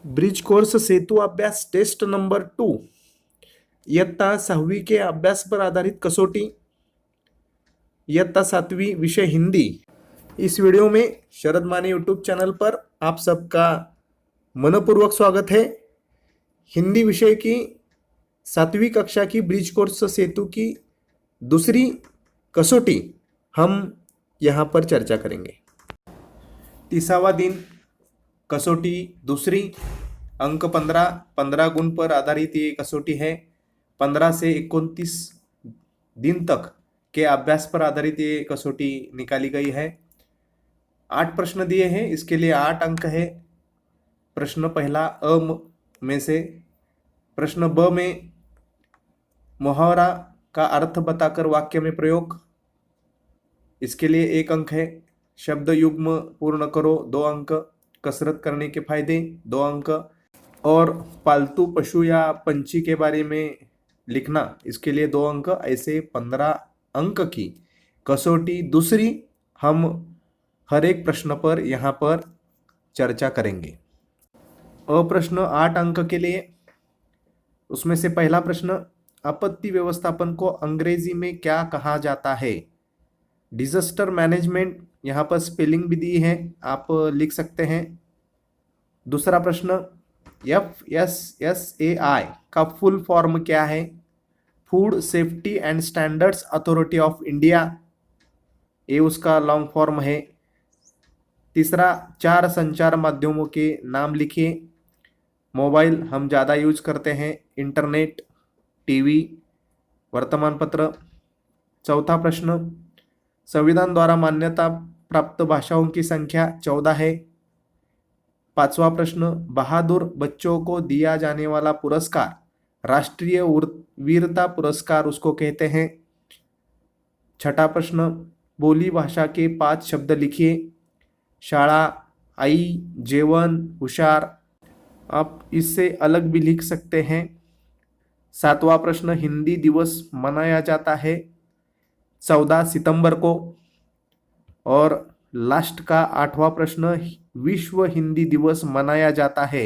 Bridge course सेतु अभ्यास test number 2 इयत्ता 6वीं के अभ्यास पर आधारित कसौटी इयत्ता 7वीं विषय हिंदी। इस वीडियो में शरद माने यूट्यूब चैनल पर आप सबका मनपूर्वक स्वागत है। हिंदी विषय की 7वीं कक्षा की ब्रिज कोर्स सेतु की दूसरी कसौटी हम यहाँ पर चर्चा करेंगे। 30वां दिन कसौटी दूसरी, अंक 15 गुण पर आधारित ये कसौटी है। 15 से 29 दिन तक के अभ्यास पर आधारित ये कसौटी निकाली गई है। 8 प्रश्न दिए हैं, इसके लिए 8 अंक है। प्रश्न पहला में से प्रश्न ब में मुहावरा का अर्थ बताकर वाक्य में प्रयोग, इसके लिए 1 अंक है। शब्द युग्म पूर्ण करो 2 अंक। कसरत करने के फायदे 2 अंक। और पालतू पशु या पंछी के बारे में लिखना, इसके लिए 2 अंक। ऐसे 15 अंक की कसौटी दूसरी हम हर एक प्रश्न पर यहाँ पर चर्चा करेंगे। प्रश्न 8 अंक के लिए, उसमें से पहला प्रश्न, आपत्ति व्यवस्थापन को अंग्रेजी में क्या कहा जाता है? डिजास्टर मैनेजमेंट, यहाँ पर स्पेलिंग भी दी है, आप लिख सकते हैं। दूसरा प्रश्न, FSSAI का फुल फॉर्म क्या है? Food safety and standards authority of India, ये उसका लॉन्ग फॉर्म है। तीसरा, 4 संचार माध्यमों के नाम लिखिए। मोबाइल हम ज़्यादा यूज करते हैं, इंटरनेट, टीवी, वर्तमान पत्र। चौथा प्रश्न, संविधान द्वारा मान्यता प्राप्त भाषाओं की संख्या 14 है। 5वां प्रश्न, बहादुर बच्चों को दिया जाने वाला पुरस्कार, राष्ट्रीय वीरता पुरस्कार उसको कहते हैं। 6ठा प्रश्न, बोली भाषा के 5 शब्द लिखिए। शाळा, आई, जेवण, हुशार, आप इससे अलग भी लिख सकते हैं। 7वां प्रश्न, हिंदी दिवस मनाया जाता है 14 सितंबर को। और लास्ट का 8वां प्रश्न, विश्व हिंदी दिवस मनाया जाता है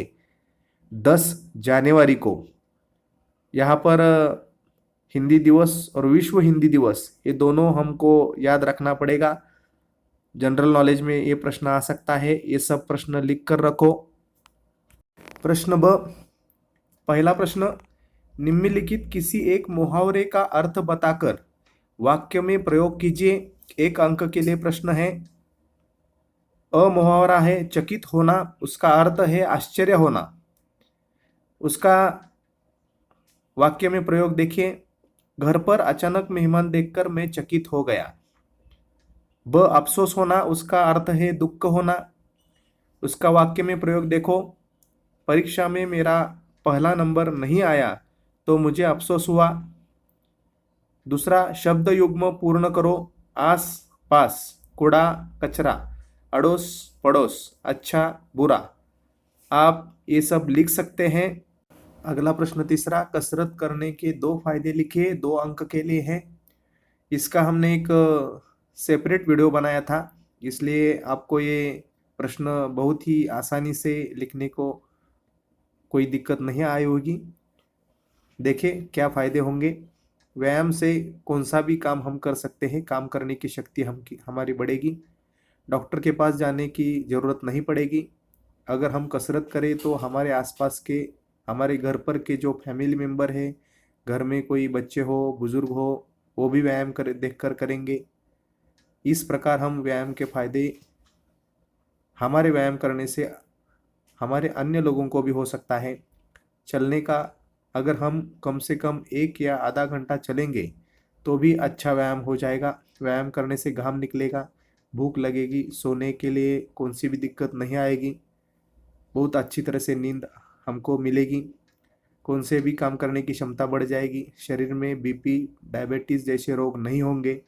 10 जनवरी को। यहाँ पर हिंदी दिवस और विश्व हिंदी दिवस ये दोनों हमको याद रखना पड़ेगा। जनरल नॉलेज में ये प्रश्न आ सकता है, ये सब प्रश्न लिख कर रखो। प्रश्न ब, पहला प्रश्न, निम्नलिखित किसी एक मुहावरे का अर्थ बताकर वाक्य में प्रयोग कीजिए। 1 अंक के लिए प्रश्न है। मुहावरा है चकित होना, उसका अर्थ है आश्चर्य होना। उसका वाक्य में प्रयोग देखिए, घर पर अचानक मेहमान देखकर मैं चकित हो गया। ब, अफसोस होना, उसका अर्थ है दुख होना। उसका वाक्य में प्रयोग देखो, परीक्षा में मेरा पहला नंबर नहीं आया तो मुझे अफसोस हुआ। दूसरा, शब्द युग्म पूर्ण करो, आस पास, कूड़ा कचरा, अड़ोस पड़ोस, अच्छा बुरा, आप ये सब लिख सकते हैं। अगला प्रश्न तीसरा, कसरत करने के 2 फायदे लिखिए, 2 अंक के लिए है। इसका हमने एक सेपरेट वीडियो बनाया था, इसलिए आपको ये प्रश्न बहुत ही आसानी से लिखने को कोई दिक्कत नहीं आई होगी। देखिए क्या फायदे होंगे। व्यायाम से कौन सा भी काम हम कर सकते हैं, काम करने की शक्ति हमारी बढ़ेगी। डॉक्टर के पास जाने की ज़रूरत नहीं पड़ेगी। अगर हम कसरत करें तो हमारे आसपास के, हमारे घर पर के जो फैमिली मेम्बर है, घर में कोई बच्चे हो, बुजुर्ग हो, वो भी व्यायाम देखकर करेंगे। इस प्रकार हम व्यायाम के फायदे, हमारे व्यायाम करने से हमारे अन्य लोगों को भी हो सकता है। चलने का, अगर हम कम से कम 1 या आधा घंटा चलेंगे तो भी अच्छा व्यायाम हो जाएगा। व्यायाम करने से घाम निकलेगा, भूख लगेगी, सोने के लिए कौन सी भी दिक्कत नहीं आएगी, बहुत अच्छी तरह से नींद हमको मिलेगी, कौन से भी काम करने की क्षमता बढ़ जाएगी, शरीर में बीपी, डायबिटीज़ जैसे रोग नहीं होंगे,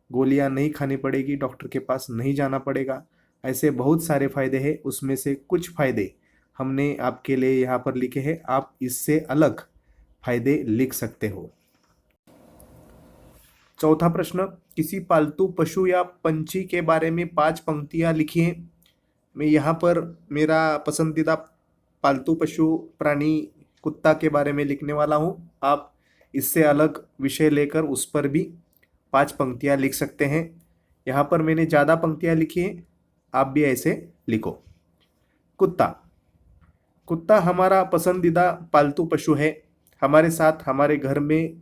गोलियां नहीं खानी पड़ेगी, डॉक्टर के पास नहीं जाना पड़ेगा। ऐसे बहुत सारे फायदे हैं, उसमें से कुछ फायदे हमने आपके लिए यहाँ पर लिखे हैं, आप इससे अलग फायदे लिख सकते हो। चौथा प्रश्न, किसी पालतू पशु या पंछी के बारे में 5 पंक्तियां लिखिए। मैं यहाँ पर मेरा पसंदीदा पालतू पशु प्राणी कुत्ता के बारे में लिखने वाला हूँ। आप इससे अलग विषय लेकर उस पर भी 5 पंक्तियाँ लिख सकते हैं। यहाँ पर मैंने ज़्यादा पंक्तियाँ लिखी हैं, आप भी ऐसे लिखो। कुत्ता। कुत्ता हमारा पसंदीदा पालतू पशु है। हमारे साथ हमारे घर में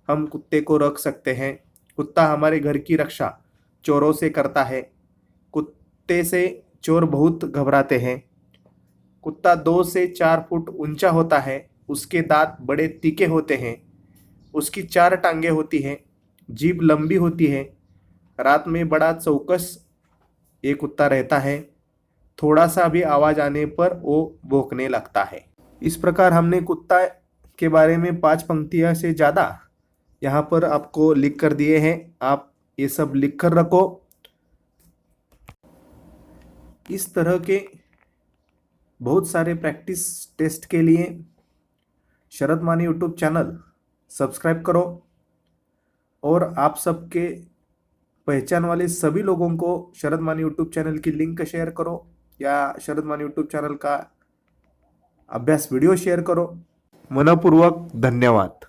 हम कुत्ते को रख सकते हैं। कुत्ता हमारे घर की रक्षा चोरों से करता है। कुत्ते से चोर बहुत घबराते हैं। कुत्ता 2 से 4 फुट ऊंचा होता है। उसके दांत बड़े तीखे होते हैं। उसकी 4 टांगें होती हैं। जीभ लंबी होती है। रात में बड़ा चौकस ये कुत्ता रहता है। थोड़ा सा भी आवाज आने पर वो भौंकने लगता है। इस प्रकार हमने कुत्ता के बारे में 5 पंक्तियां से ज़्यादा यहाँ पर आपको लिख कर दिए हैं। आप ये सब लिख कर रखो। इस तरह के बहुत सारे प्रैक्टिस टेस्ट के लिए शरद मानी यूट्यूब चैनल सब्सक्राइब करो और आप सबके पहचान वाले सभी लोगों को शरद मानी यूट्यूब चैनल की लिंक शेयर करो या शरद मानी यूट्यूब चैनल का अभ्यास वीडियो शेयर करो। मनपूर्वक धन्यवाद।